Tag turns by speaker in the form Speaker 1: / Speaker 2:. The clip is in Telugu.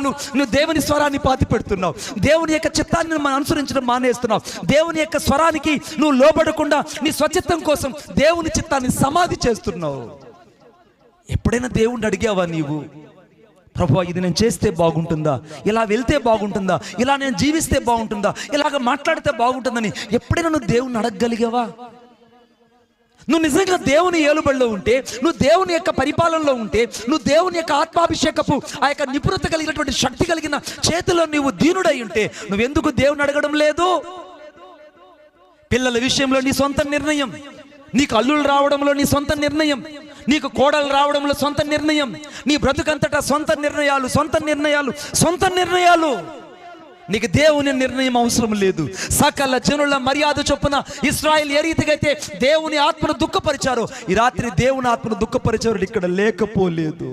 Speaker 1: నువ్వు దేవుని స్వరాన్ని పాతి పెడుతున్నావు, దేవుని యొక్క చిత్తాన్ని మనం అనుసరించడం మానేస్తున్నావు, దేవుని యొక్క స్వరానికి నువ్వు లోబడకుండా నీ స్వచిత్తం కోసం దేవుని చిత్తాన్ని సమాధి చేస్తున్నావు. ఎప్పుడైనా దేవుణ్ణి అడిగావా నీవు, ప్రభువా ఇది నేను చేస్తే బాగుంటుందా, ఇలా వెళ్తే బాగుంటుందా, ఇలా నేను జీవిస్తే బాగుంటుందా, ఇలాగ మాట్లాడితే బాగుంటుందని ఎప్పుడైనా నువ్వు దేవుణ్ణి అడగగలిగావా? నువ్వు నిజంగా దేవుని ఏలుబడిలో ఉంటే, నువ్వు దేవుని యొక్క పరిపాలనలో ఉంటే, నువ్వు దేవుని యొక్క ఆత్మాభిషేకపు ఆ యొక్క నిపుణత కలిగినటువంటి శక్తి కలిగిన చేతిలో నువ్వు దీనుడై ఉంటే నువ్వెందుకు దేవుని అడగడం లేదు? పిల్లల విషయంలో నీ సొంత నిర్ణయం, నీకు అల్లుళ్ళు రావడంలో నీ సొంత నిర్ణయం, నీకు కోడలు రావడంలో సొంత నిర్ణయం, నీ బ్రతుకంతటా సొంత నిర్ణయాలు, సొంత నిర్ణయాలు, సొంత నిర్ణయాలు. నీకు దేవుని నిర్ణయం అవసరం లేదు. సకల జనుల మర్యాద చొప్పున ఇశ్రాయేలు ఏ రీతిగా అయితే దేవుని ఆత్మను దుఃఖపరిచారో, ఈ రాత్రి దేవుని ఆత్మను దుఃఖపరిచేవారు ఇక్కడ లేకపోలేదు.